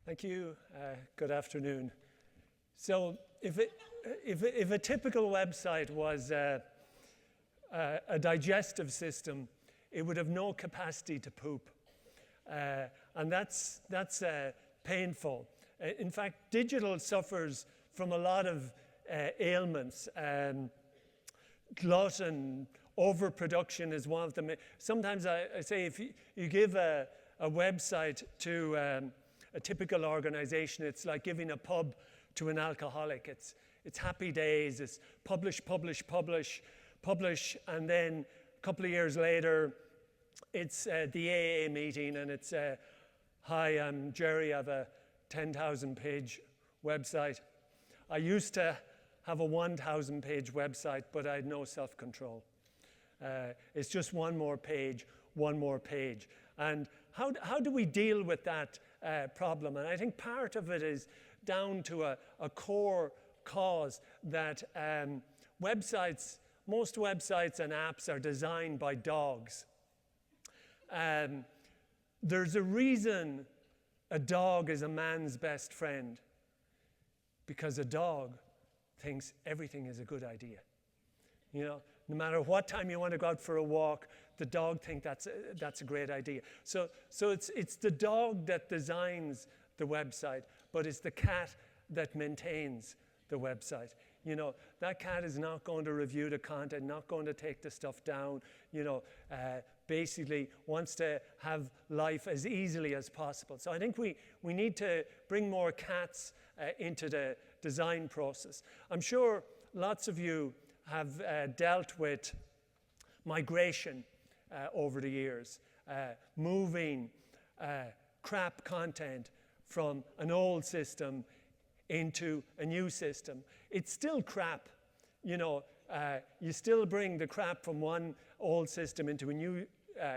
Thank you. Good afternoon. So if a typical website was a digestive system, it would have no capacity to poop. And that's painful. In fact, digital suffers from a lot of ailments. Glutton, overproduction is one of them. Sometimes I say if you give a website to a typical organization, it's like giving a pub to an alcoholic. It's happy days, it's publish, and then a couple of years later, it's the AA meeting, and it's, hi, I'm Gerry, I have a 10,000 page website. I used to have a 1,000 page website, but I had no self-control. It's just one more page. And how do we deal with that problem? And I think part of it is down to a core cause that most websites and apps are designed by dogs. There's a reason a dog is a man's best friend, because a dog thinks everything is a good idea. You know, no matter what time you want to go out for a walk, the dog thinks that's a great idea. So it's the dog that designs the website, but it's the cat that maintains the website. You know, that cat is not going to review the content, not going to take the stuff down, you know, basically wants to have life as easily as possible. So I think we need to bring more cats into the design process. I'm sure lots of you have dealt with migration over the years, moving crap content from an old system into a new system. It's still crap, you know. You still bring the crap from one old system into a new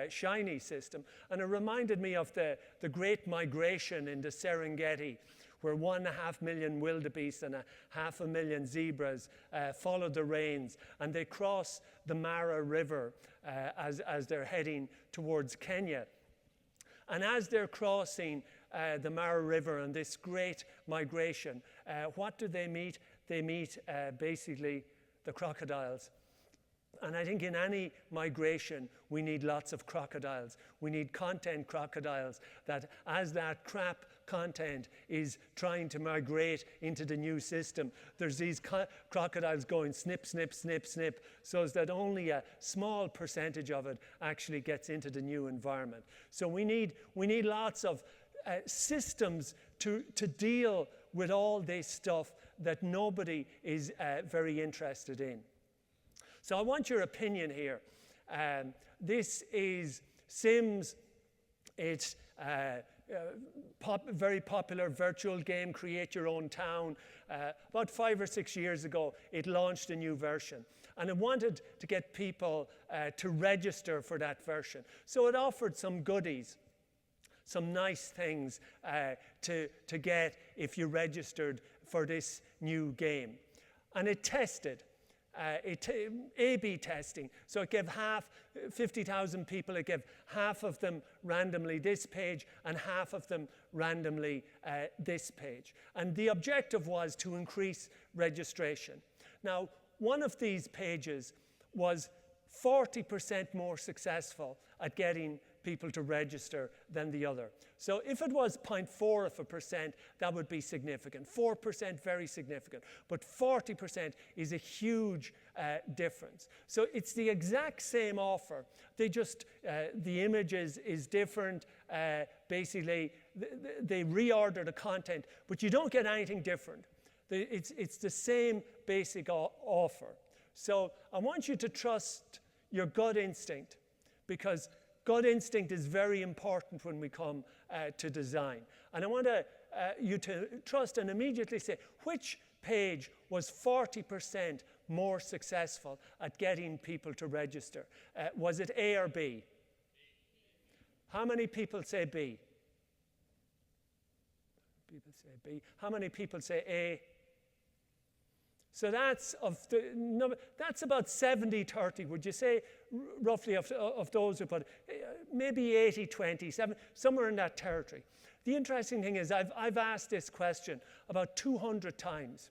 shiny system. And it reminded me of the great migration in the Serengeti, where 1.5 million wildebeest and 500,000 zebras followed the rains, and they cross the Mara River as they're heading towards Kenya. And as they're crossing the Mara River and this great migration, what do they meet? They meet basically the crocodiles. And I think in any migration, we need lots of crocodiles. We need content crocodiles that as that crap content is trying to migrate into the new system, there's these crocodiles going snip, snip, snip, snip, so that only a small percentage of it actually gets into the new environment. So we need lots of systems to deal with all this stuff that nobody is very interested in. So I want your opinion here. This is Sims. It's very popular virtual game, create your own town. About 5 or 6 years ago, it launched a new version. And it wanted to get people to register for that version. So it offered some goodies, some nice things to get if you registered for this new game. And it tested. A/B testing. So it gave 50,000 people, it gave half of them randomly this page and half of them randomly this page. And the objective was to increase registration. Now, one of these pages was 40% more successful at getting people to register than the other. So if it was 0.4%, that would be significant. 4%, very significant. But 40% is a huge difference. So it's the exact same offer. They just, the image is different. Basically, they reorder the content, but you don't get anything different. It's the same basic offer. So I want you to trust your gut instinct, because gut instinct is very important when we come to design. And I want you to trust and immediately say, which page was 40% more successful at getting people to register? Was it A or B? How many people say B? People say B. How many people say A? So that's about 70-30. Would you say roughly of those who put maybe 80-20, somewhere in that territory. The interesting thing is I've asked this question about 200 times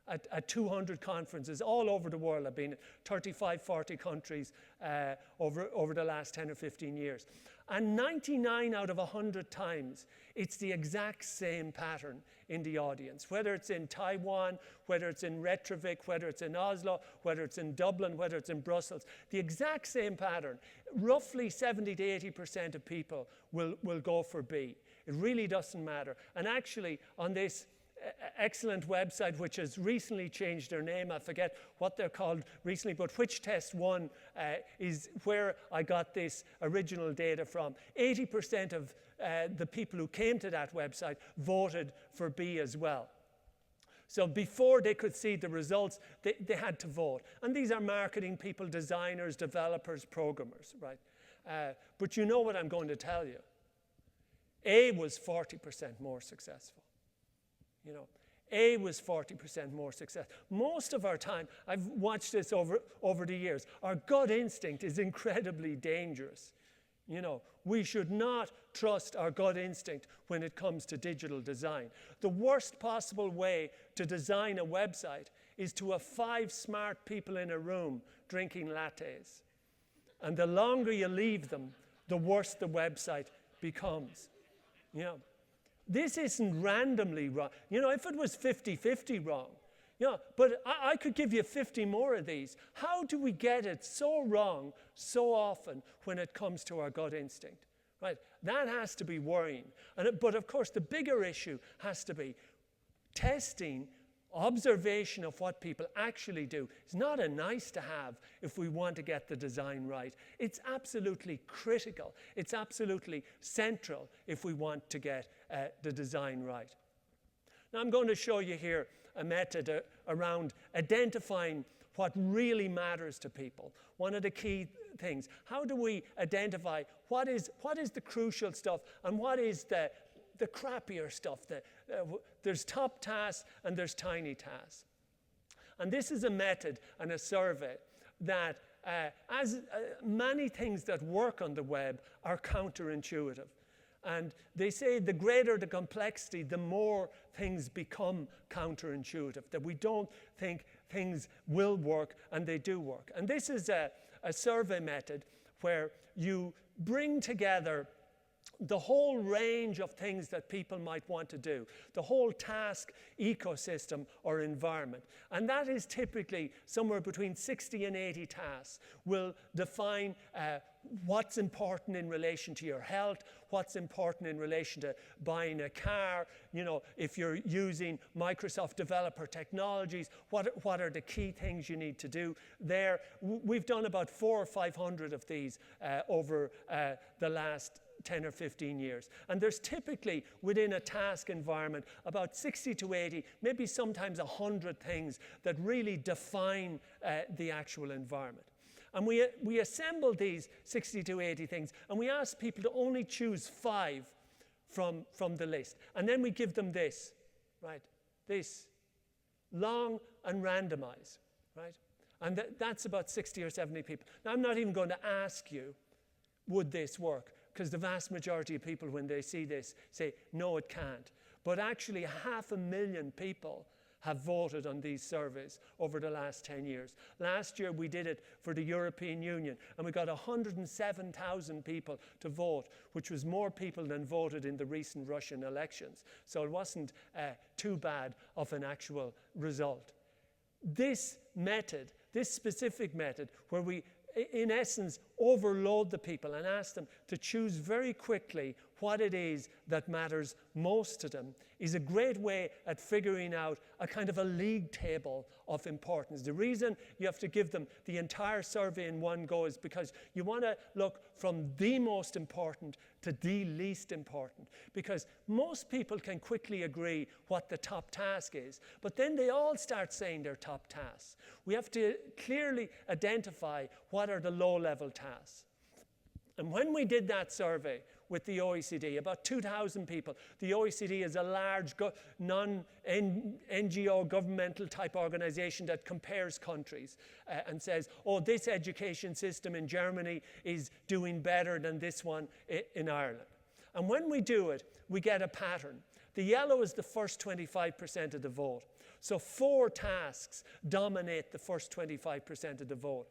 at 200 conferences all over the world. I've been in 35, 40 countries over the last 10 or 15 years. And 99 out of 100 times, it's the exact same pattern in the audience, whether it's in Taiwan, whether it's in Reykjavik, whether it's in Oslo, whether it's in Dublin, whether it's in Brussels. The exact same pattern. Roughly 70 to 80% of people will go for B. It really doesn't matter. And actually, on this excellent website, which has recently changed their name, I forget what they're called recently, but Which Test One is where I got this original data from. 80% of the people who came to that website voted for B as well. So before they could see the results, they had to vote. And these are marketing people, designers, developers, programmers, right? But you know what I'm going to tell you. A was 40% more successful. You know, A was 40% more success. Most of our time, I've watched this over the years, our gut instinct is incredibly dangerous. You know, we should not trust our gut instinct when it comes to digital design. The worst possible way to design a website is to have 5 smart people in a room drinking lattes. And the longer you leave them, the worse the website becomes. You know, this isn't randomly wrong. You know, if it was 50-50 wrong, you know, but I could give you 50 more of these. How do we get it so wrong so often when it comes to our gut instinct? Right? That has to be worrying. But of course, the bigger issue has to be testing, observation of what people actually do. It's not a nice to have if we want to get the design right. It's absolutely critical. It's absolutely central if we want to get the design right. Now I'm going to show you here a method around identifying what really matters to people. One of the key things. How do we identify what is the crucial stuff and what is the crappier stuff? There's top tasks and there's tiny tasks. And this is a method and a survey that as many things that work on the web are counterintuitive. And they say the greater the complexity, the more things become counterintuitive, that we don't think things will work, and they do work. And this is a survey method where you bring together the whole range of things that people might want to do, the whole task ecosystem or environment. And that is typically somewhere between 60 and 80 tasks. Will define what's important in relation to your health, what's important in relation to buying a car, you know, if you're using Microsoft developer technologies, what are the key things you need to do there. We've done about 400 or 500 of these over the last 10 or 15 years. And there's typically, within a task environment, about 60 to 80, maybe sometimes 100 things that really define the actual environment. And we assemble these 60 to 80 things, and we ask people to only choose 5 from the list. And then we give them this, right? This, long and randomize, right? And that's about 60 or 70 people. Now, I'm not even going to ask you, would this work? Because the vast majority of people, when they see this, say, no, it can't. But actually, 500,000 people have voted on these surveys over the last 10 years. Last year, we did it for the European Union, and we got 107,000 people to vote, which was more people than voted in the recent Russian elections. So it wasn't too bad of an actual result. This method, this specific method, where we in essence, overload the people and ask them to choose very quickly what it is that matters most to them, is a great way at figuring out a kind of a league table of importance. The reason you have to give them the entire survey in one go is because you want to look from the most important to the least important. Because most people can quickly agree what the top task is, but then they all start saying their top tasks. We have to clearly identify what are the low-level tasks. And when we did that survey with the OECD, about 2,000 people, the OECD is a large non-NGO governmental type organization that compares countries and says, oh, this education system in Germany is doing better than this one in Ireland. And when we do it, we get a pattern. The yellow is the first 25% of the vote. So 4 tasks dominate the first 25% of the vote.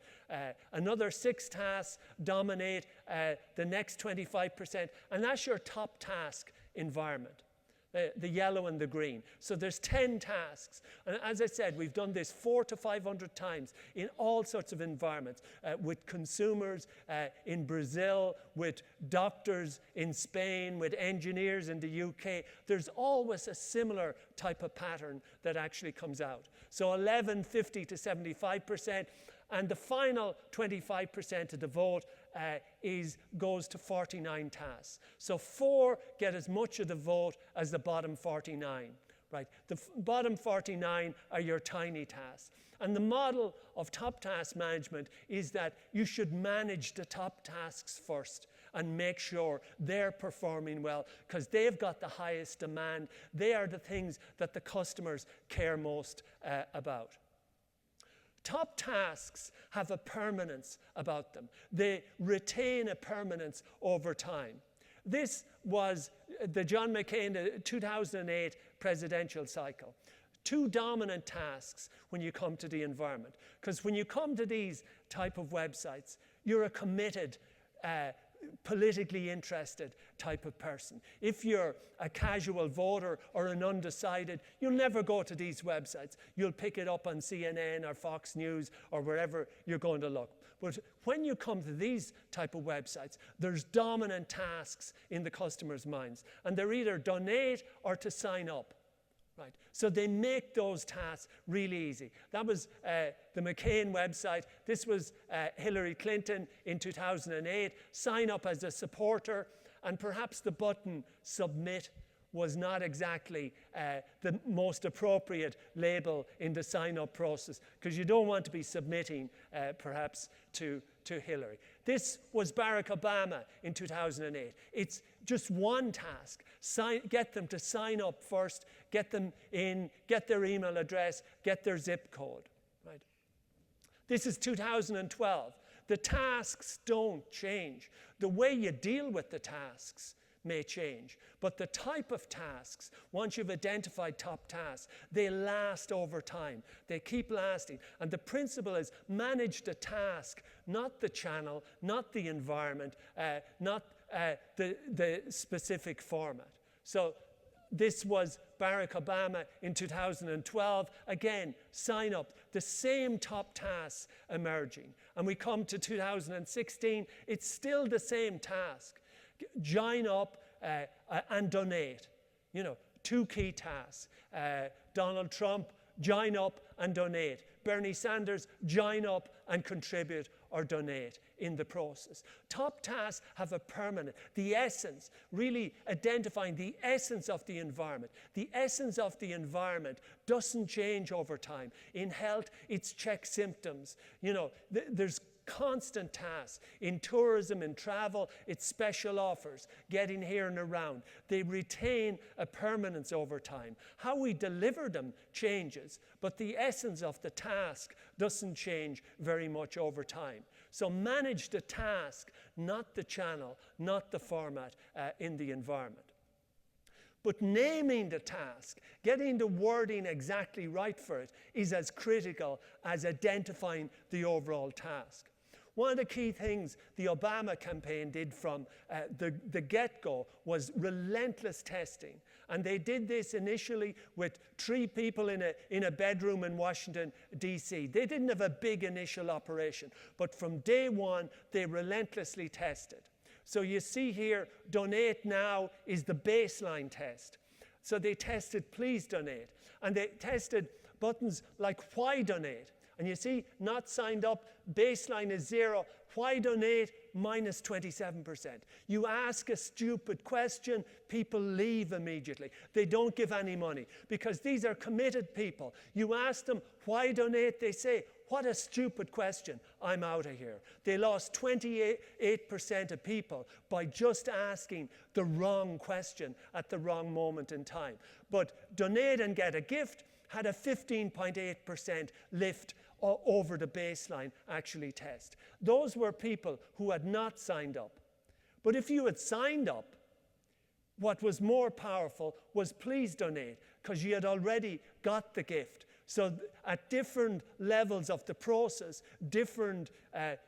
Another 6 tasks dominate the next 25%, and that's your top task environment. The yellow and the green. So there's 10 tasks. And as I said, we've done this 400 to 500 times in all sorts of environments, with consumers in Brazil, with doctors in Spain, with engineers in the UK. There's always a similar type of pattern that actually comes out. So 11, 50 to 75%. And the final 25% of the vote goes to 49 tasks. So 4 get as much of the vote as the bottom 49. Right? The bottom 49 are your tiny tasks. And the model of top task management is that you should manage the top tasks first and make sure they're performing well, because they've got the highest demand. They are the things that the customers care most about. Top tasks have a permanence about them. They retain a permanence over time. This was the John McCain 2008 presidential cycle. 2 dominant tasks when you come to the environment. Because when you come to these type of websites, you're a committed, politically interested type of person. If you're a casual voter or an undecided, you'll never go to these websites. You'll pick it up on CNN or Fox News or wherever you're going to look. But when you come to these type of websites, there's dominant tasks in the customer's minds. And they're either donate or to sign up. Right. So they make those tasks really easy. That was the McCain website. This was Hillary Clinton in 2008. Sign up as a supporter, and perhaps the button submit was not exactly the most appropriate label in the sign-up process, because you don't want to be submitting perhaps to Hillary. This was Barack Obama in 2008. It's just one task. Get them to sign up first, get them in, get their email address, get their zip code. Right? This is 2012. The tasks don't change. The way you deal with the tasks may change, but the type of tasks, once you've identified top tasks, they last over time. They keep lasting. And the principle is manage the task, not the channel, not the environment, not the specific format. So this was Barack Obama in 2012. Again, sign up. The same top tasks emerging. And we come to 2016, it's still the same task. Join up and donate. You know, 2 key tasks. Donald Trump, join up and donate. Bernie Sanders, join up and contribute or donate in the process. Top tasks have a permanent, the essence, really identifying the essence of the environment. The essence of the environment doesn't change over time. In health, it's check symptoms. You know, there's constant tasks. In tourism and travel, it's special offers, getting here and around. They retain a permanence over time. How we deliver them changes, but the essence of the task doesn't change very much over time. So manage the task, not the channel, not the format in the environment. But naming the task, getting the wording exactly right for it, is as critical as identifying the overall task. One of the key things the Obama campaign did from the get-go was relentless testing. And they did this initially with 3 people in a bedroom in Washington, D.C. They didn't have a big initial operation, but from day one, they relentlessly tested. So you see here, donate now is the baseline test. So they tested please donate. And they tested buttons like why donate. And you see, not signed up, baseline is 0. Why donate? Minus 27%. You ask a stupid question, people leave immediately. They don't give any money because these are committed people. You ask them, why donate? They say, What a stupid question. I'm out of here. They lost 28% of people by just asking the wrong question at the wrong moment in time. But donate and get a gift had a 15.8% lift over the baseline actually test. Those were people who had not signed up. But if you had signed up, what was more powerful was please donate, because you had already got the gift. So at different levels of the process, different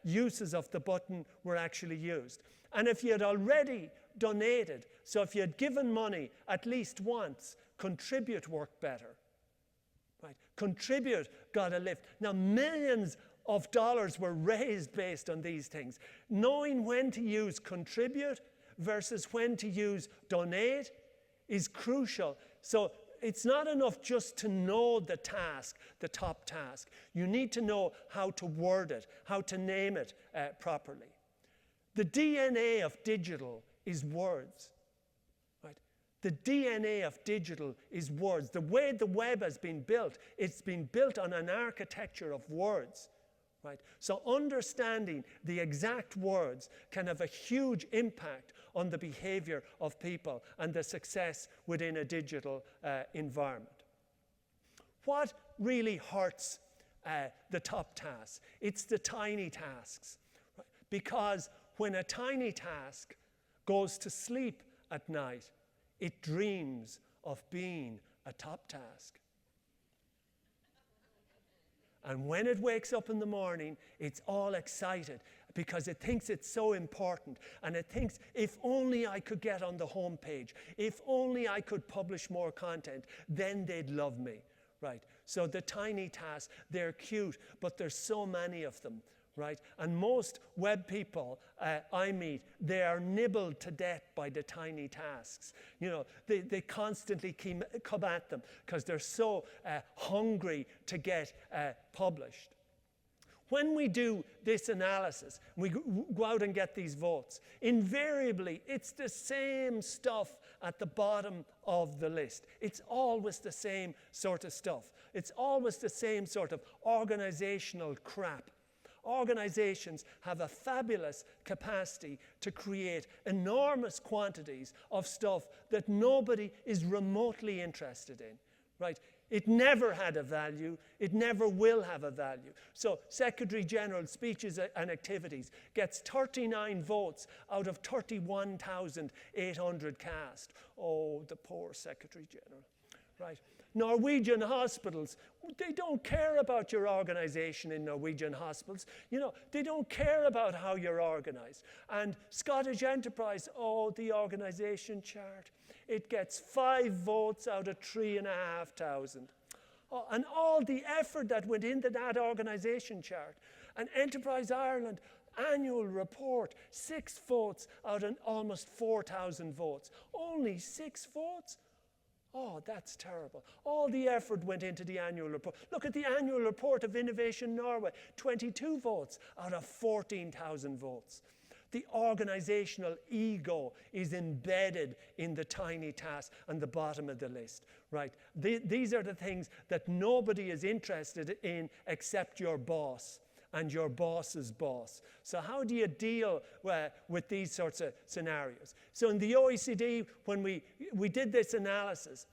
uses of the button were actually used. And if you had already donated, so if you had given money at least once, contribute worked better. Right? Contribute got a lift. Now, millions of dollars were raised based on these things. Knowing when to use contribute versus when to use donate is crucial. So it's not enough just to know the task, the top task. You need to know how to word it, how to name it properly. The DNA of digital is words. Right? The DNA of digital is words. The way the web has been built, it's been built on an architecture of words. Right? So understanding the exact words can have a huge impact on the behavior of people and the success within a digital environment. What really hurts the top tasks? It's the tiny tasks. Right? Because when a tiny task goes to sleep at night, it dreams of being a top task. And when it wakes up in the morning, it's all excited because it thinks it's so important. And it thinks, if only I could get on the home page, if only I could publish more content, then they'd love me. Right? So the tiny tasks, they're cute, but there's so many of them. Right? And most web people I meet, they are nibbled to death by the tiny tasks. You know, they constantly come at them because they're so hungry to get published. When we do this analysis, we go out and get these votes, invariably it's the same stuff at the bottom of the list. It's always the same sort of stuff. It's always the same sort of organizational crap. Organizations have a fabulous capacity to create enormous quantities of stuff that nobody is remotely interested in, right? It never had a value. It never will have a value. So Secretary General speeches and activities gets 39 votes out of 31,800 cast. Oh, the poor Secretary General, right? Norwegian hospitals, they don't care about your organization in Norwegian hospitals. You know, they don't care about how you're organized. And Scottish Enterprise, oh, the organization chart, it gets 5 votes out of 3,500. Oh, and all the effort that went into that organization chart. And Enterprise Ireland, annual report, 6 votes out of almost 4,000 votes. Only 6 votes? Oh, that's terrible. All the effort went into the annual report. Look at the annual report of Innovation Norway, 22 votes out of 14,000 votes. The organizational ego is embedded in the tiny task on the bottom of the list, right? These are the things that nobody is interested in except your boss and your boss's boss. So how do you deal with these sorts of scenarios? So in the OECD, when we did this analysis,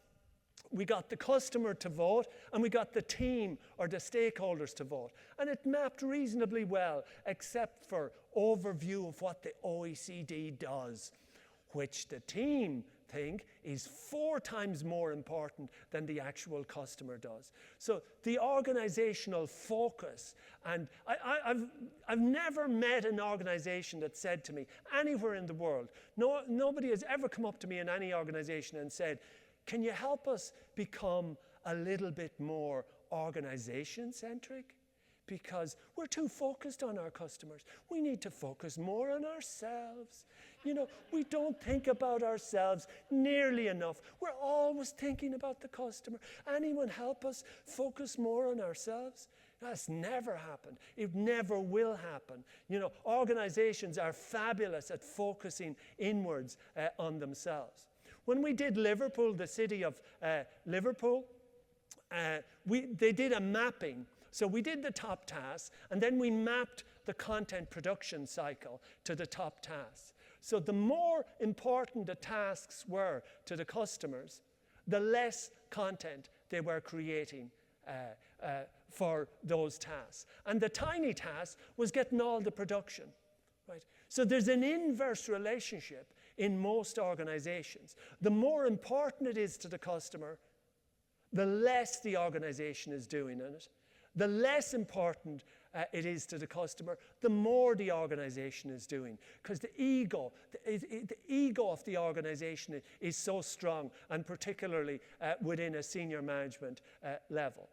we got the customer to vote and we got the team or the stakeholders to vote. And it mapped reasonably well, except for overview of what the OECD does, which the team think is 4 times more important than the actual customer does. So the organizational focus, and I've never met an organization that said to me, anywhere in the world, nobody has ever come up to me in any organization and said, can you help us become a little bit more organization-centric? Because we're too focused on our customers. We need to focus more on ourselves. You know, we don't think about ourselves nearly enough. We're always thinking about the customer. Anyone help us focus more on ourselves? That's never happened. It never will happen. You know, organizations are fabulous at focusing inwards on themselves. When we did Liverpool, the city of Liverpool, they did a mapping So we did the top tasks, and then we mapped the content production cycle to the top tasks. So the more important the tasks were to the customers, the less content they were creating for those tasks. And the tiny task was getting all the production, right? So there's an inverse relationship in most organizations. The more important it is to the customer, the less the organization is doing in it. The less important it is to the customer, the more the organization is doing. Because the ego of the organization is so strong, and particularly within a senior management level.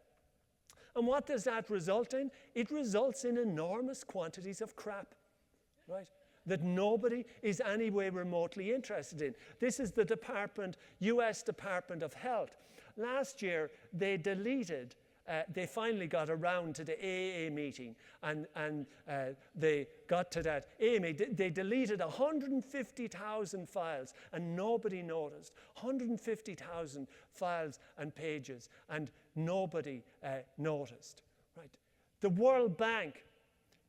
And what does that result in? It results in enormous quantities of crap, right? That nobody is any way remotely interested in. This is the US Department of Health. Last year, they deleted, they finally got around to the AA meeting, and they got to that AA meeting. They deleted 150,000 files, and nobody noticed. 150,000 files and pages, and nobody noticed. Right? The World Bank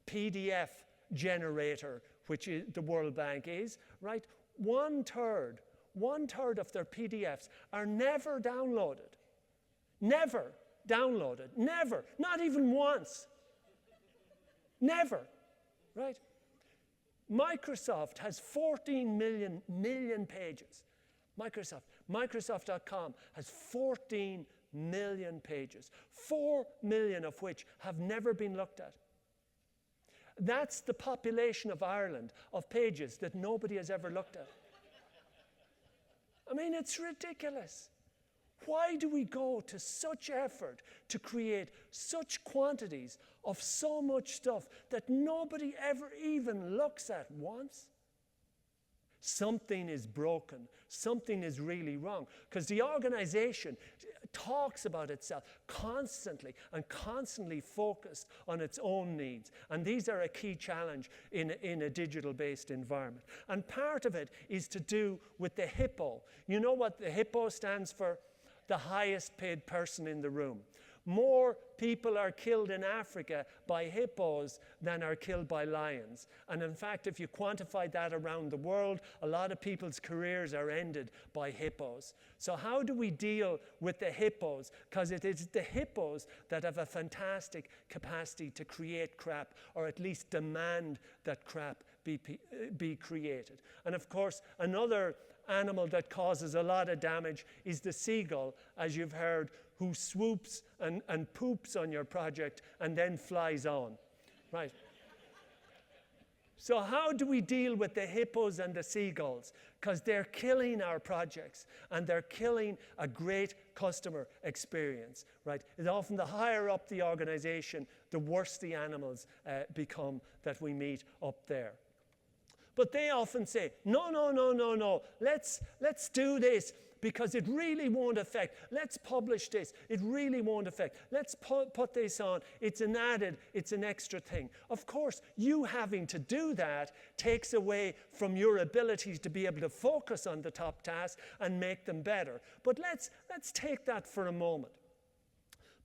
PDF generator, which the World Bank is, right? One third of their PDFs are never downloaded. Never downloaded. Never. Not even once. Never. Right? Microsoft has 14 million pages. Microsoft.com has 14 million pages. 4 million of which have never been looked at. That's the population of Ireland of pages that nobody has ever looked at. I mean, it's ridiculous. Why do we go to such effort to create such quantities of so much stuff that nobody ever even looks at once? Something is broken. Something is really wrong. Because the organization talks about itself constantly and constantly focused on its own needs. And these are a key challenge in a digital-based environment. And part of it is to do with the HIPPO. You know what the HIPPO stands for? The highest paid person in the room. More people are killed in Africa by hippos than are killed by lions. And in fact, if you quantify that around the world, a lot of people's careers are ended by hippos. So how do we deal with the hippos? Because it is the hippos that have a fantastic capacity to create crap, or at least demand that crap be created. And of course, another animal that causes a lot of damage is the seagull, as you've heard, who swoops and poops on your project and then flies on. Right. So how do we deal with the hippos and the seagulls? Because they're killing our projects, and they're killing a great customer experience. Right. And often the higher up the organization, the worse the animals become that we meet up there. But they often say, no, let's do this because it really won't affect. Let's publish this. It really won't affect. Let's put this on. It's an extra thing. Of course, you having to do that takes away from your ability to be able to focus on the top tasks and make them better. But let's take that for a moment.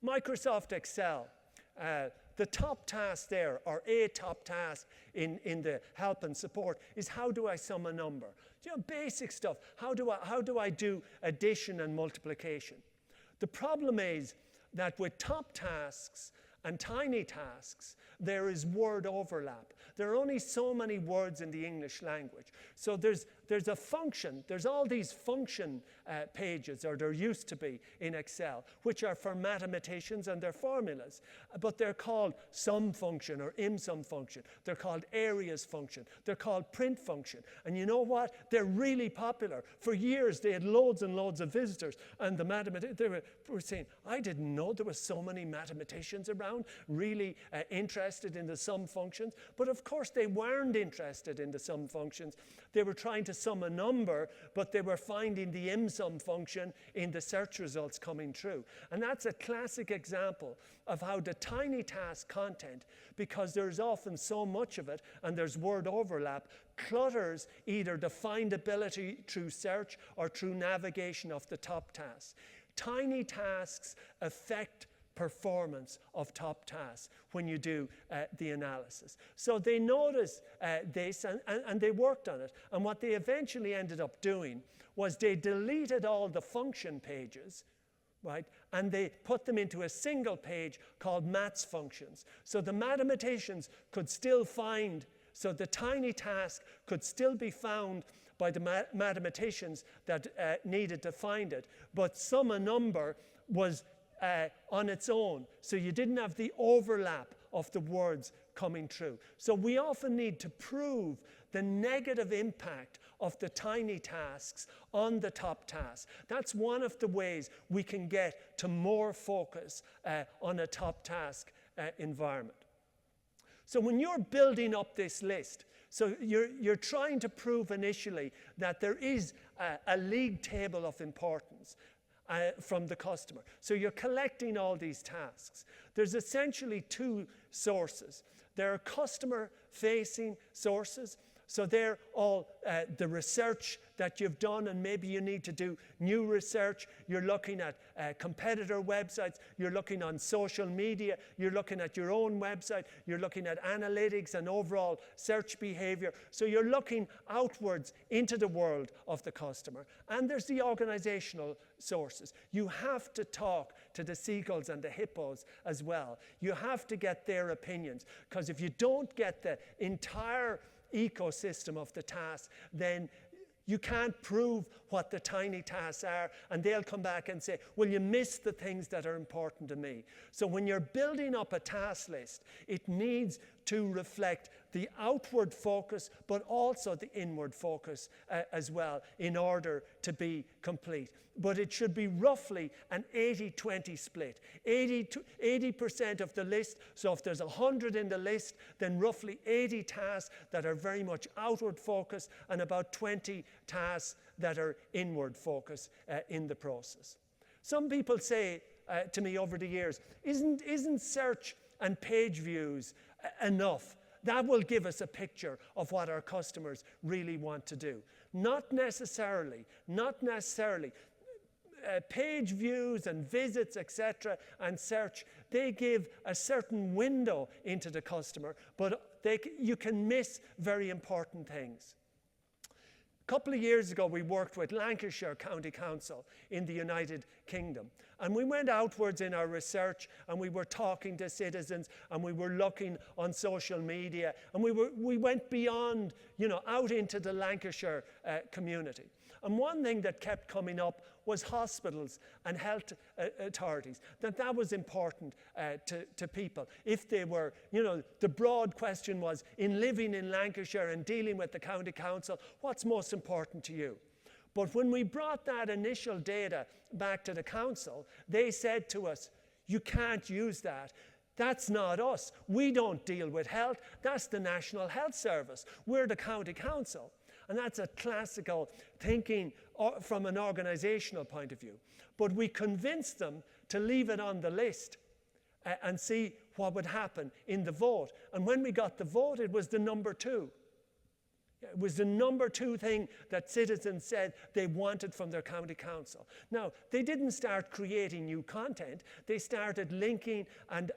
Microsoft Excel. The top task there, or a top task in the help and support, is how do I sum a number? You know, basic stuff. How do I do addition and multiplication? The problem is that with top tasks and tiny tasks, there is word overlap. There are only so many words in the English language. So there's a function, there's all these function pages, or there used to be in Excel, which are for mathematicians and their formulas. But they're called sum function or im-sum function. They're called areas function. They're called print function. And you know what? They're really popular. For years, they had loads and loads of visitors. And the mathematicians, they were saying, I didn't know there were so many mathematicians around really interested in the sum functions. But of course, they weren't interested in the sum functions. They were trying to sum a number, but they were finding the im-sum function in the search results coming through. And that's a classic example of how the tiny task content, because there's often so much of it and there's word overlap, clutters either the findability through search or through navigation of the top tasks. Tiny tasks affect performance of top tasks when you do the analysis. So they noticed this and they worked on it. And what they eventually ended up doing was they deleted all the function pages, right? And they put them into a single page called maths functions. So the mathematicians could still find, so the tiny task could still be found by the mathematicians that needed to find it, but a number was on its own. So you didn't have the overlap of the words coming through. So we often need to prove the negative impact of the tiny tasks on the top task. That's one of the ways we can get to more focus on a top task environment. So when you're building up this list, so you're trying to prove initially that there is a league table of importance from the customer. So you're collecting all these tasks. There's essentially two sources. There are customer-facing sources. So they're all the research that you've done, and maybe you need to do new research. You're looking at competitor websites. You're looking on social media. You're looking at your own website. You're looking at analytics and overall search behavior. So you're looking outwards into the world of the customer. And there's the organizational sources. You have to talk to the seagulls and the hippos as well. You have to get their opinions, because if you don't get the entire ecosystem of the task, then you can't prove what the tiny tasks are, and they'll come back and say, well, you missed the things that are important to me. So when you're building up a task list, it needs to reflect the outward focus, but also the inward focus as well, in order to be complete. But it should be roughly an 80-20 split. 80% of the list, so if there's 100 in the list, then roughly 80 tasks that are very much outward focused, and about 20 tasks that are inward focused in the process. Some people say to me over the years, isn't search and page views enough? That will give us a picture of what our customers really want to do. Not necessarily. Not necessarily. Page views and visits, etc., and search, they give a certain window into the customer, but you can miss very important things. A couple of years ago, we worked with Lancashire County Council in the United Kingdom. And we went outwards in our research, and we were talking to citizens, and we were looking on social media, and we went beyond, out into the Lancashire community. And one thing that kept coming up was hospitals and health authorities, that was important to people. If they were, the broad question was, in living in Lancashire and dealing with the county council, what's most important to you? But when we brought that initial data back to the council, they said to us, you can't use that. That's not us. We don't deal with health. That's the National Health Service. We're the county council. And that's a classical thinking from an organizational point of view. But we convinced them to leave it on the list and see what would happen in the vote. And when we got the vote, it was the number 2. It was the number 2 thing that citizens said they wanted from their county council. Now, they didn't start creating new content. They started linking and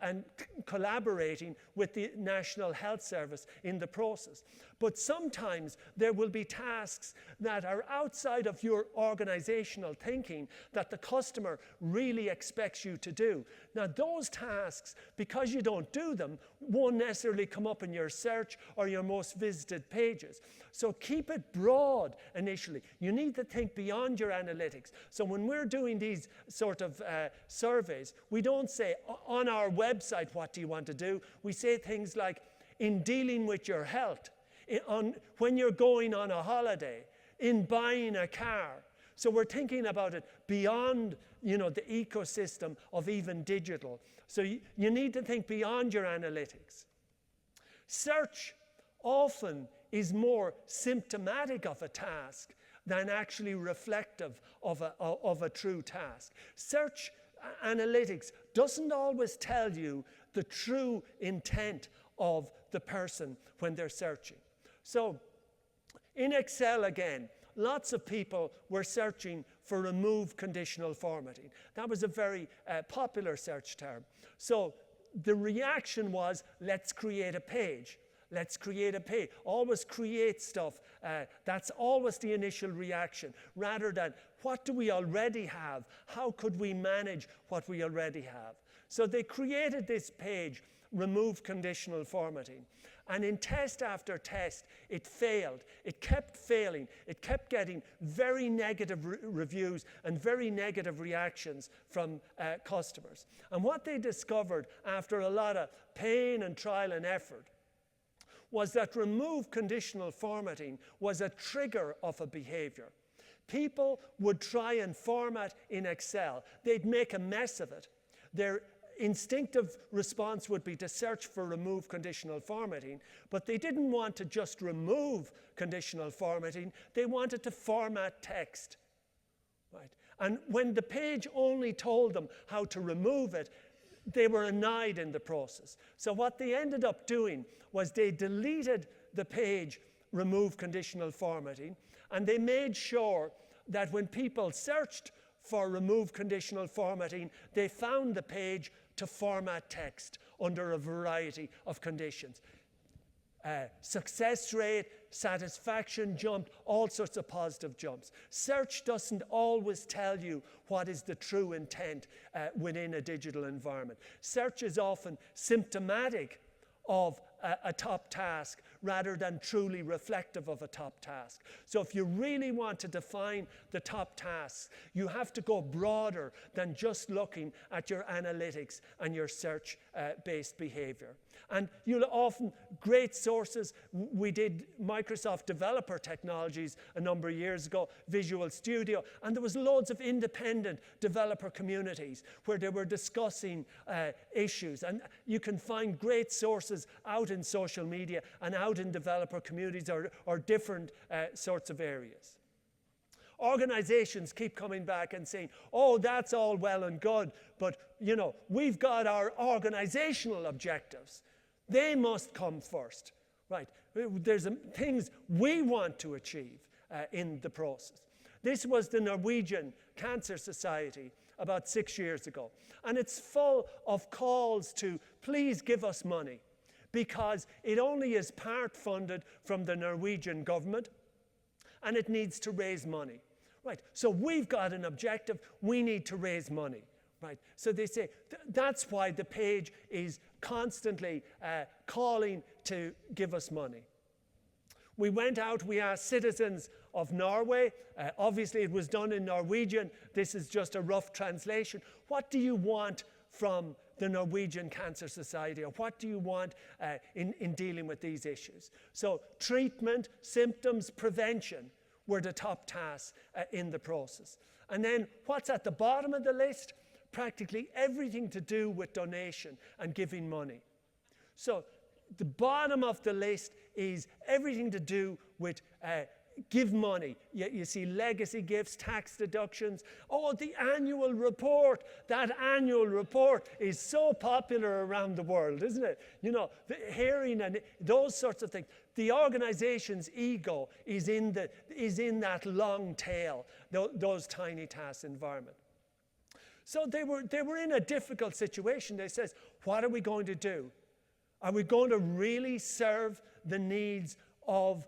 collaborating with the National Health Service in the process. But sometimes there will be tasks that are outside of your organizational thinking that the customer really expects you to do. Now, those tasks, because you don't do them, won't necessarily come up in your search or your most visited pages. So keep it broad initially. You need to think beyond your analytics. So when we're doing these sort of surveys, we don't say, on our website, what do you want to do? We say things like, in dealing with your health, when you're going on a holiday, in buying a car. So we're thinking about it beyond, the ecosystem of even digital. So you need to think beyond your analytics. Search often is more symptomatic of a task than actually reflective of a true task. Search analytics doesn't always tell you the true intent of the person when they're searching. So in Excel again, lots of people were searching for remove conditional formatting. That was a very popular search term. So the reaction was, let's create a page. Let's create a page. Always create stuff. That's always the initial reaction, rather than what do we already have? How could we manage what we already have? So they created this page, remove conditional formatting. And in test after test, it failed. It kept failing. It kept getting very negative reviews and very negative reactions from customers. And what they discovered after a lot of pain and trial and effort was that remove conditional formatting was a trigger of a behavior. People would try and format in Excel. They'd make a mess of it. Their instinctive response would be to search for remove conditional formatting, but they didn't want to just remove conditional formatting. They wanted to format text. Right? And when the page only told them how to remove it, they were annoyed in the process. So what they ended up doing was they deleted the page remove conditional formatting, and they made sure that when people searched for remove conditional formatting, they found the page to format text under a variety of conditions. Success rate, satisfaction jumped, all sorts of positive jumps. Search doesn't always tell you what is the true intent within a digital environment. Search is often symptomatic of a top task rather than truly reflective of a top task. So if you really want to define the top tasks, you have to go broader than just looking at your analytics and your search-based behavior. And you'll often, great sources, we did Microsoft Developer Technologies a number of years ago, Visual Studio, and there was loads of independent developer communities where they were discussing issues. And you can find great sources out in social media and out in developer communities or different sorts of areas. Organizations keep coming back and saying, oh, that's all well and good, but we've got our organizational objectives. They must come first, right? There's things we want to achieve in the process. This was the Norwegian Cancer Society about 6 years ago, and it's full of calls to please give us money, because it only is part funded from the Norwegian government, and it needs to raise money, right? So we've got an objective, we need to raise money. Right, so they say that's why the page is constantly calling to give us money. We went out, we asked citizens of Norway, obviously it was done in Norwegian, this is just a rough translation. What do you want from the Norwegian Cancer Society, or what do you want in dealing with these issues? So treatment, symptoms, prevention were the top tasks in the process. And then what's at the bottom of the list? Practically everything to do with donation and giving money. So the bottom of the list is everything to do with give money. You see legacy gifts, tax deductions. Oh, the annual report. That annual report is so popular around the world, isn't it? The hearing and those sorts of things. The organization's ego is in that long tail, those tiny task environment. So they were in a difficult situation. They said, what are we going to do? Are we going to really serve the needs of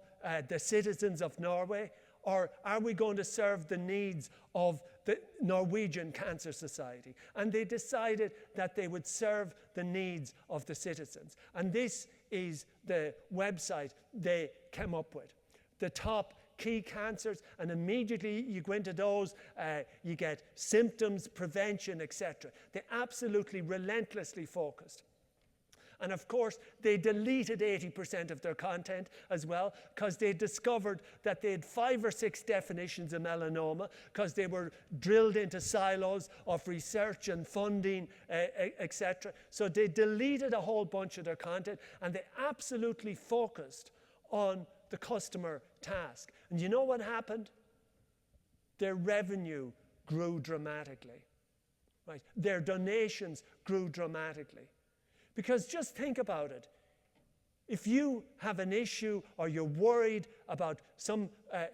the citizens of Norway? Or are we going to serve the needs of the Norwegian Cancer Society? And they decided that they would serve the needs of the citizens. And this is the website they came up with. The top key cancers, and immediately you go into those, you get symptoms, prevention, etc. They absolutely relentlessly focused. And of course, they deleted 80% of their content as well, because they discovered that they had 5 or 6 definitions of melanoma, because they were drilled into silos of research and funding, etc. So they deleted a whole bunch of their content, and they absolutely focused on the customer task. And you know what happened? Their revenue grew dramatically. Right? Their donations grew dramatically. Because just think about it. If you have an issue or you're worried about some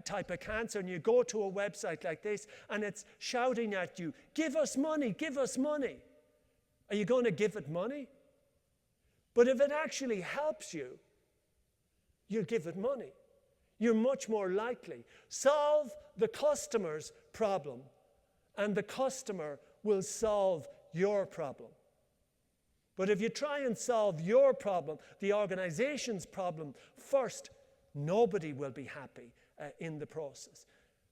type of cancer and you go to a website like this and it's shouting at you, give us money, give us money. Are you going to give it money? But if it actually helps you, you'll give it money. You're much more likely. Solve the customer's problem and the customer will solve your problem. But if you try and solve your problem, the organization's problem first, nobody will be happy in the process.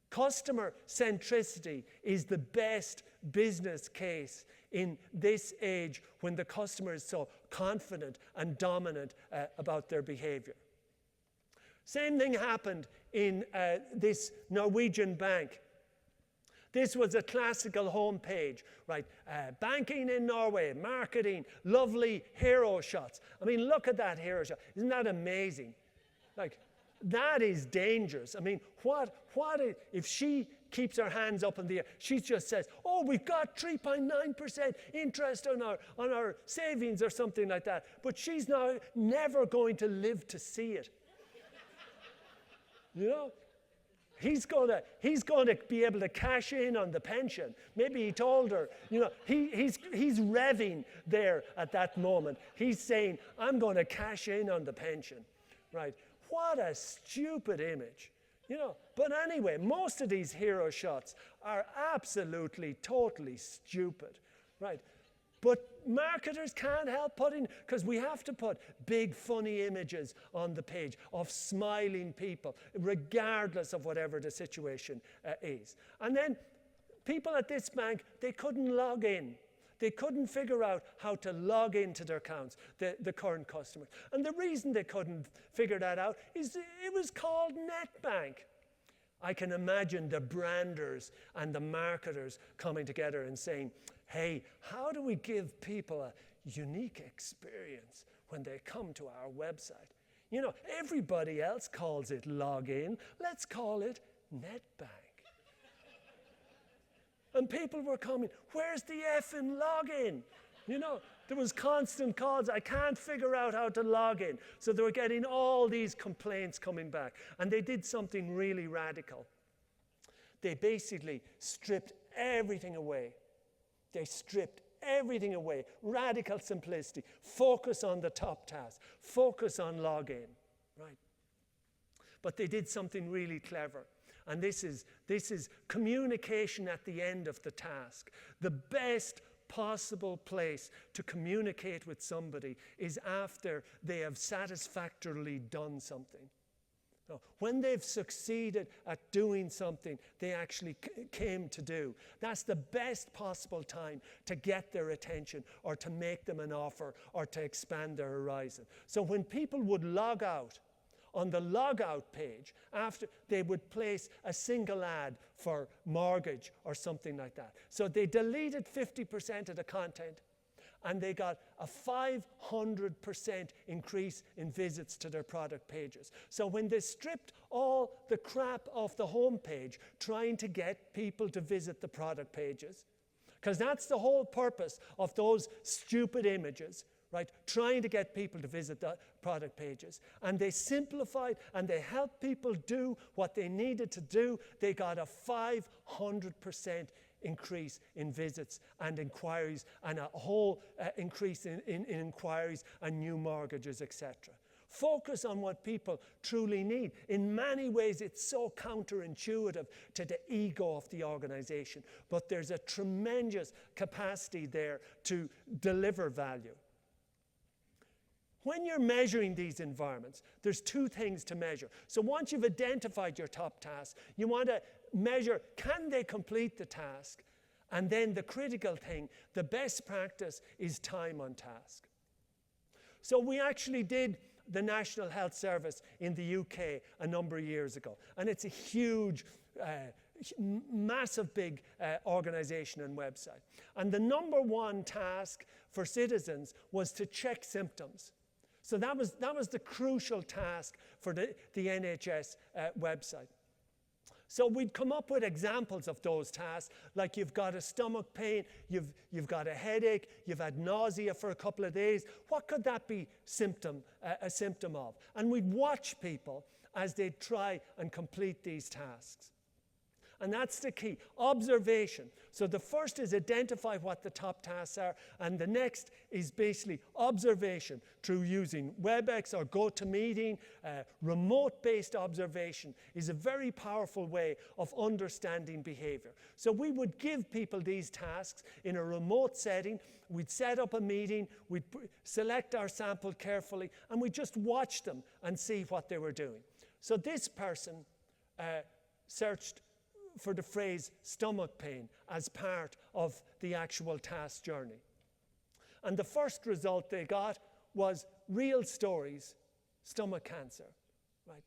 Customer centricity is the best business case in this age when the customer is so confident and dominant about their behavior. Same thing happened in this Norwegian bank. This was a classical homepage, right? Banking in Norway, marketing, lovely hero shots. I mean, look at that hero shot. Isn't that amazing? Like, that is dangerous. I mean, if she keeps her hands up in the air, she just says, oh, we've got 3.9% interest on our savings or something like that. But she's now never going to live to see it. You know? He's going to be able to cash in on the pension. Maybe he told her, you know, he's revving there at that moment. He's saying, I'm going to cash in on the pension, right? What a stupid image, you know. But anyway, most of these hero shots are absolutely, totally stupid, right? But marketers can't help putting, because we have to put big funny images on the page of smiling people, regardless of whatever the situation is. And then people at this bank, they couldn't log in. They couldn't figure out how to log into their accounts, the current customers. And the reason they couldn't figure that out is it was called NetBank. I can imagine the branders and the marketers coming together and saying, hey, how do we give people a unique experience when they come to our website? You know, everybody else calls it login. Let's call it NetBank. And people were coming, where's the effing login? You know, there was constant calls. I can't figure out how to log in. So they were getting all these complaints coming back. And they did something really radical. They basically stripped everything away. They stripped everything away. Radical simplicity. Focus on the top task. Focus on login, right? But they did something really clever. And this is communication at the end of the task. The best possible place to communicate with somebody is after they have satisfactorily done something. No, when they've succeeded at doing something they actually came to do, that's the best possible time to get their attention or to make them an offer or to expand their horizon. So when people would log out, on the logout page, after they would place a single ad for mortgage or something like that. So they deleted 50% of the content and they got a 500% increase in visits to their product pages. So when they stripped all the crap off the home page, trying to get people to visit the product pages, because that's the whole purpose of those stupid images, right? Trying to get people to visit the product pages. And they simplified and they helped people do what they needed to do. They got a 500% increase in visits and inquiries and a whole increase in inquiries and new mortgages, etc. Focus on what people truly need. In many ways, it's so counterintuitive to the ego of the organization, but there's a tremendous capacity there to deliver value. When you're measuring these environments, there's two things to measure. So once you've identified your top task, you want to measure, can they complete the task? And then the critical thing, the best practice is time on task. So we actually did the National Health Service in the UK a number of years ago. And it's a huge, massive big organization and website. And the number one task for citizens was to check symptoms. So that was the crucial task for the NHS website. So we'd come up with examples of those tasks, like you've got a stomach pain, you've got a headache, you've had nausea for a couple of days. What could that be a symptom of? And we'd watch people as they try and complete these tasks. And that's the key, observation. So the first is identify what the top tasks are, and the next is basically observation through using WebEx or GoToMeeting. Remote-based observation is a very powerful way of understanding behavior. So we would give people these tasks in a remote setting. We'd set up a meeting, we'd select our sample carefully, and we'd just watch them and see what they were doing. So this person searched for the phrase stomach pain as part of the actual task journey. And the first result they got was real stories, stomach cancer, right?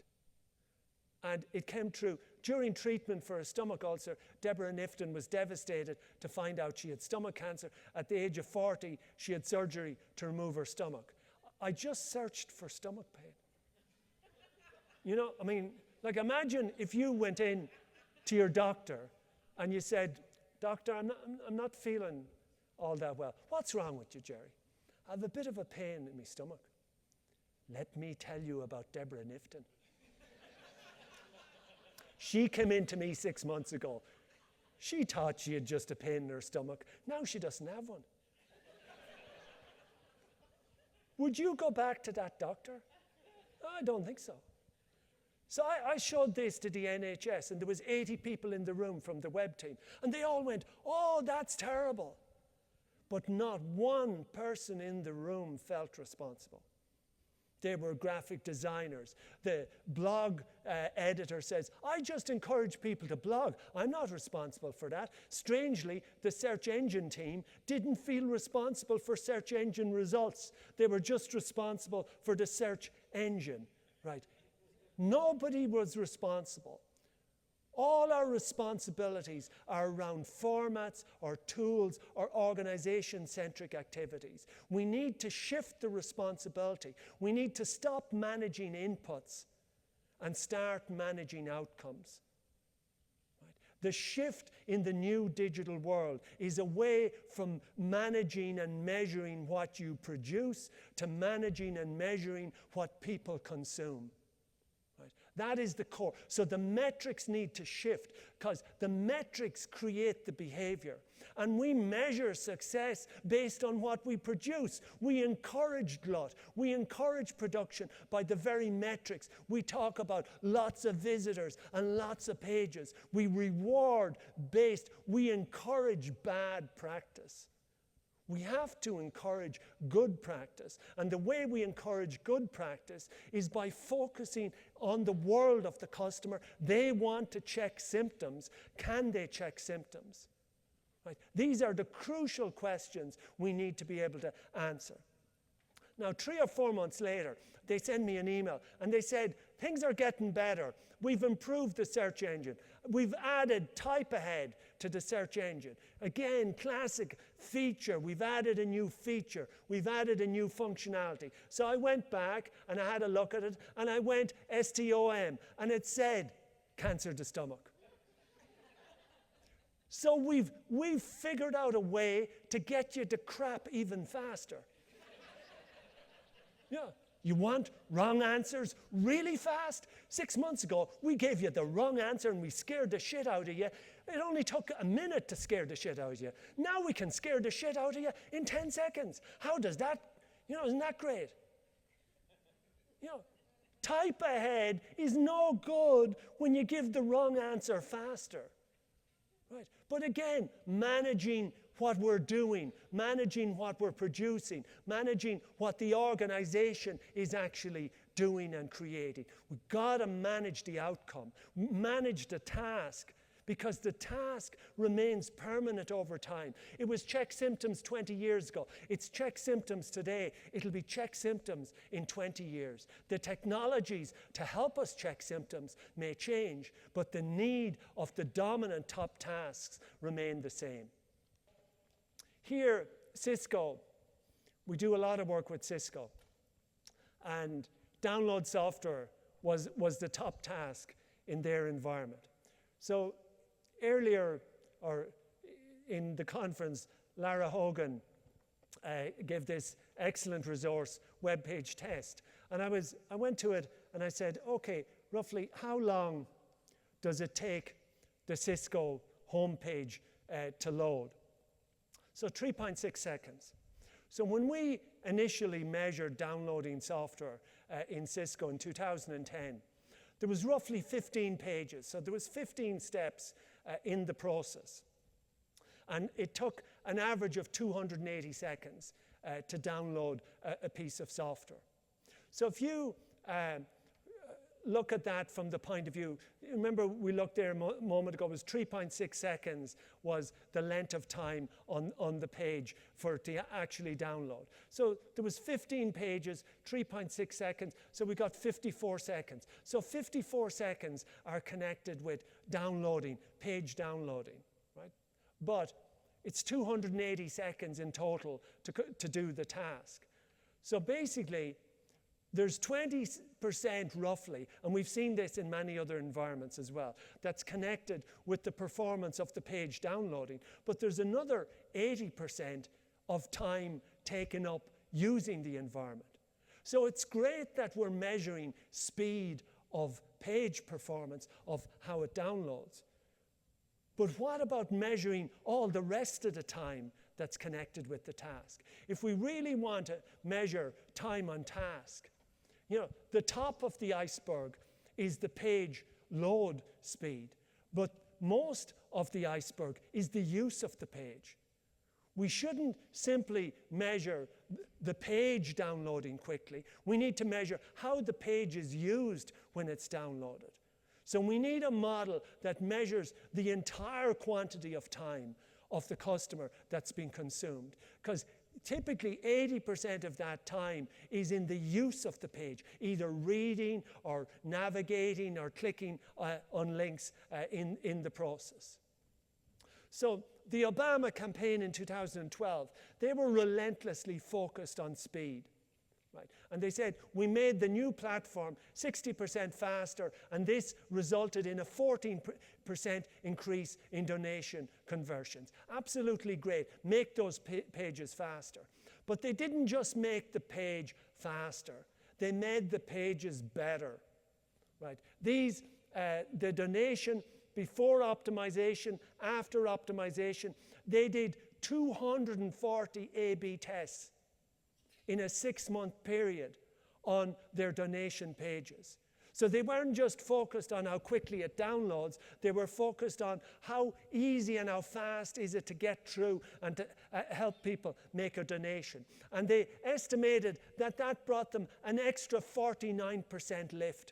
And it came true. During treatment for a stomach ulcer, Deborah Knifton was devastated to find out she had stomach cancer. At the age of 40, she had surgery to remove her stomach. I just searched for stomach pain. You know, I mean, like imagine if you went in to your doctor and you said, "Doctor, I'm not feeling all that well." "What's wrong with you, Gerry?" "I have a bit of a pain in my stomach." "Let me tell you about Deborah Knifton. She came in to me 6 months ago. She thought she had just a pain in her stomach. Now she doesn't have one." Would you go back to that doctor? I don't think so. So I showed this to the NHS, and there was 80 people in the room from the web team, and they all went, "Oh, that's terrible." But not one person in the room felt responsible. They were graphic designers. The blog editor says, "I just encourage people to blog. I'm not responsible for that." Strangely, the search engine team didn't feel responsible for search engine results. They were just responsible for the search engine, right? Nobody was responsible. All our responsibilities are around formats or tools or organization-centric activities. We need to shift the responsibility. We need to stop managing inputs and start managing outcomes. Right? The shift in the new digital world is away from managing and measuring what you produce to managing and measuring what people consume. That is the core. So the metrics need to shift because the metrics create the behavior. And we measure success based on what we produce. We encourage glut. We encourage production by the very metrics. We talk about lots of visitors and lots of pages. We reward based. We encourage bad practice. We have to encourage good practice. And the way we encourage good practice is by focusing on the world of the customer. They want to check symptoms. Can they check symptoms? Right? These are the crucial questions we need to be able to answer. Now, 3 or 4 months later, they sent me an email and they said, "Things are getting better. We've improved the search engine. We've added type ahead to the search engine." Again, classic feature. We've added a new feature. We've added a new functionality. So I went back and I had a look at it and I went STOM and it said cancer of the stomach. So we've figured out a way to get you to crap even faster. Yeah. You want wrong answers really fast? 6 months ago, we gave you the wrong answer and we scared the shit out of you. It only took a minute to scare the shit out of you. Now we can scare the shit out of you in 10 seconds. How does that, isn't that great? Type ahead is no good when you give the wrong answer faster. Right? But again, managing what we're doing, managing what we're producing, managing what the organization is actually doing and creating. We've got to manage the outcome, manage the task, because the task remains permanent over time. It was check symptoms 20 years ago. It's check symptoms today. It'll be check symptoms in 20 years. The technologies to help us check symptoms may change, but the need of the dominant top tasks remain the same. Here, Cisco, we do a lot of work with Cisco. And download software was the top task in their environment. So earlier, or in the conference, Lara Hogan gave this excellent resource web page test. And I went to it and I said, okay, roughly how long does it take the Cisco homepage to load? So 3.6 seconds. So when we initially measured downloading software in Cisco in 2010, there was roughly 15 pages. So there was 15 steps in the process. And it took an average of 280 seconds to download a piece of software. So if you look at that from the point of view, remember we looked there a moment ago, it was 3.6 seconds was the length of time on the page for it to actually download. So there was 15 pages, 3.6 seconds, so we got 54 seconds. So 54 seconds are connected with downloading, page downloading, right? But it's 280 seconds in total to do the task. So basically, there's 20% roughly, and we've seen this in many other environments as well, that's connected with the performance of the page downloading. But there's another 80% of time taken up using the environment. So it's great that we're measuring speed of page performance, of how it downloads. But what about measuring all the rest of the time that's connected with the task? If we really want to measure time on task, you know, the top of the iceberg is the page load speed, but most of the iceberg is the use of the page. We shouldn't simply measure the page downloading quickly. We need to measure how the page is used when it's downloaded. So we need a model that measures the entire quantity of time of the customer that's been consumed. Because typically 80% of that time is in the use of the page, either reading or navigating or clicking on links in the process. So the Obama campaign in 2012, they were relentlessly focused on speed. Right. And they said, we made the new platform 60% faster, and this resulted in a 14% increase in donation conversions. Absolutely great. Make those pages faster. But they didn't just make the page faster. They made the pages better. Right. These, the donation before optimization, after optimization, they did 240 A/B tests in a 6-month period on their donation pages. So they weren't just focused on how quickly it downloads, they were focused on how easy and how fast is it to get through and to help people make a donation. And they estimated that that brought them an extra 49% lift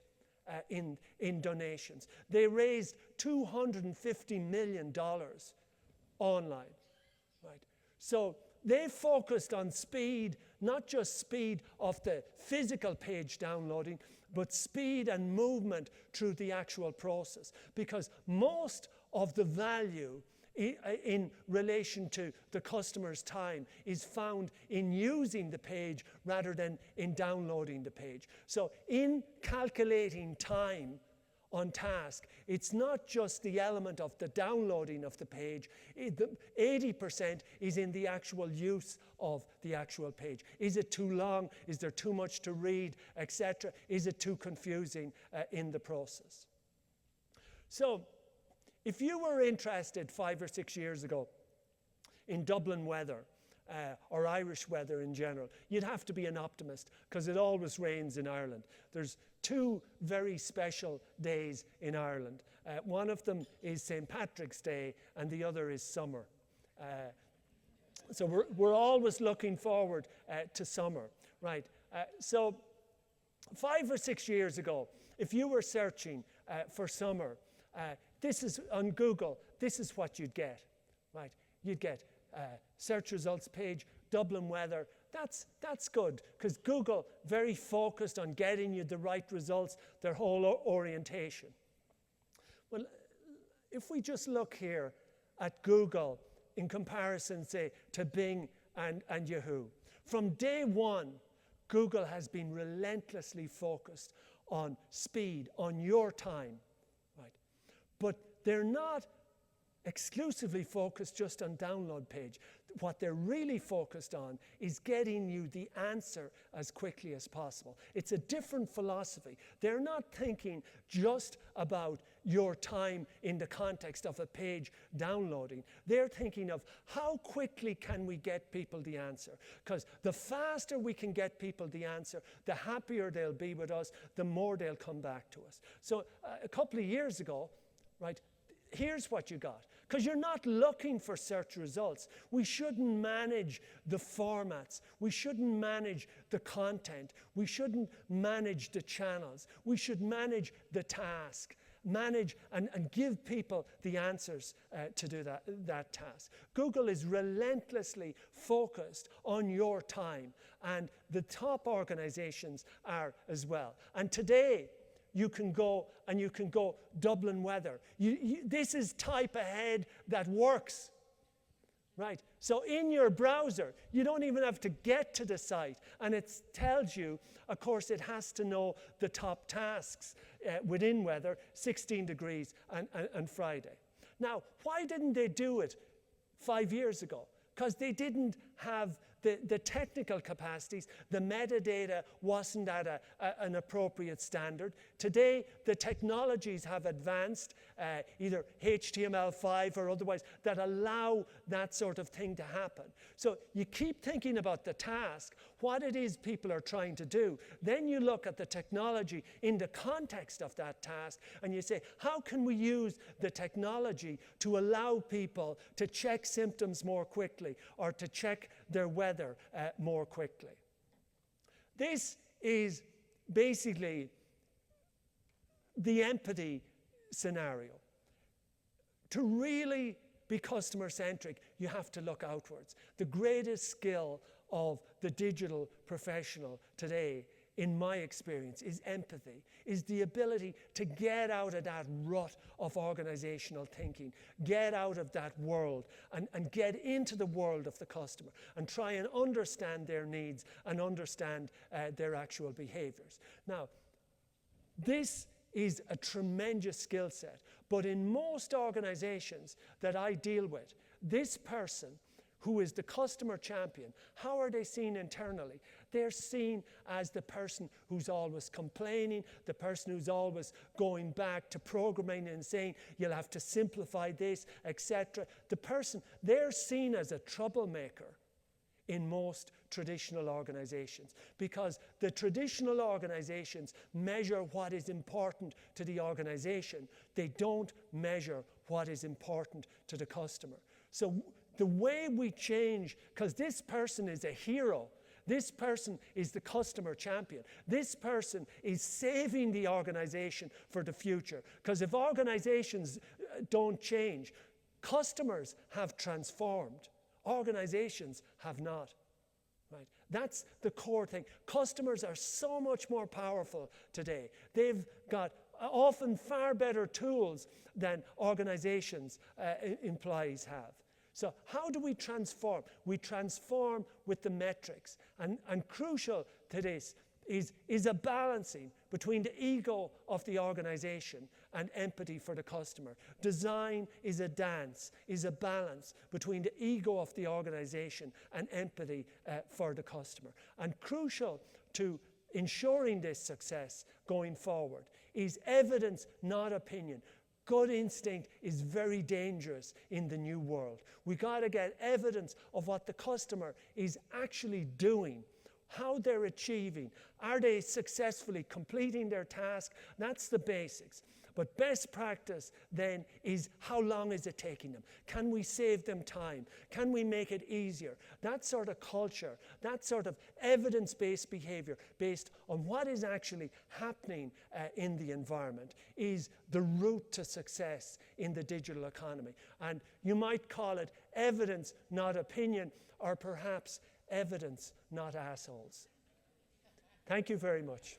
in donations. They raised $250 million online, right? So they focused on speed, not just speed of the physical page downloading, but speed and movement through the actual process. Because most of the value in relation to the customer's time is found in using the page rather than in downloading the page. So in calculating time on task, it's not just the element of the downloading of the page. 80% is in the actual use of the actual page. Is it too long? Is there too much to read, etc.? Is it too confusing in the process? So if you were interested 5 or 6 years ago in Dublin weather, or Irish weather in general, you'd have to be an optimist because it always rains in Ireland. There's 2 very special days in Ireland. One of them is St. Patrick's Day and the other is summer. So we're always looking forward to summer, right? So 5 or 6 years ago, if you were searching for summer, this is on Google, this is what you'd get, right? You'd get search results page, Dublin weather. That's good because Google very focused on getting you the right results, their whole orientation. Well, if we just look here at Google in comparison, say, to Bing and Yahoo, from day one, Google has been relentlessly focused on speed, on your time, right? But they're not exclusively focused just on download page. What they're really focused on is getting you the answer as quickly as possible. It's a different philosophy. They're not thinking just about your time in the context of a page downloading. They're thinking of how quickly can we get people the answer. Because the faster we can get people the answer, the happier they'll be with us, the more they'll come back to us. So a couple of years ago, right, here's what you got. Because you're not looking for search results. We shouldn't manage the formats. We shouldn't manage the content. We shouldn't manage the channels. We should manage the task. Manage and give people the answers to do that task. Google is relentlessly focused on your time, and the top organizations are as well. And today, you can go Dublin weather. This is type ahead that works, right? So in your browser, you don't even have to get to the site, and it tells you, of course, it has to know the top tasks within weather, 16 degrees and Friday. Now, why didn't they do it 5 years ago? Because they didn't have the technical capacities. The metadata wasn't at an appropriate standard. Today, the technologies have advanced, either HTML5 or otherwise, that allow that sort of thing to happen. So you keep thinking about the task, what it is people are trying to do. Then you look at the technology in the context of that task, and you say, how can we use the technology to allow people to check symptoms more quickly or to check their weather more quickly? This is basically the empathy scenario. To really be customer-centric, you have to look outwards. The greatest skill of the digital professional today, in my experience, is empathy, is the ability to get out of that rut of organizational thinking, get out of that world and get into the world of the customer and try and understand their needs and understand their actual behaviors. Now, this is a tremendous skill set, but in most organizations that I deal with, this person who is the customer champion, how are they seen internally? They're seen as the person who's always complaining, the person who's always going back to programming and saying, you'll have to simplify this, etc. The person, they're seen as a troublemaker in most traditional organizations, because the traditional organizations measure what is important to the organization. They don't measure what is important to the customer. So the way we change, because this person is a hero, this person is the customer champion, this person is saving the organization for the future. Because if organizations don't change, customers have transformed, organizations have not. Right? That's the core thing. Customers are so much more powerful today. They've got often far better tools than organizations' employees have. So how do we transform? We transform with the metrics. And crucial to this is a balancing between the ego of the organization and empathy for the customer. Design is a dance, is a balance between the ego of the organization and empathy for the customer. And crucial to ensuring this success going forward is evidence, not opinion. Gut instinct is very dangerous in the new world. We got to get evidence of what the customer is actually doing, how they're achieving. Are they successfully completing their task? That's the basics. But best practice then is how long is it taking them? Can we save them time? Can we make it easier? That sort of culture, that sort of evidence-based behavior based on what is actually happening in the environment is the route to success in the digital economy. And you might call it evidence, not opinion, or perhaps evidence, not assholes. Thank you very much.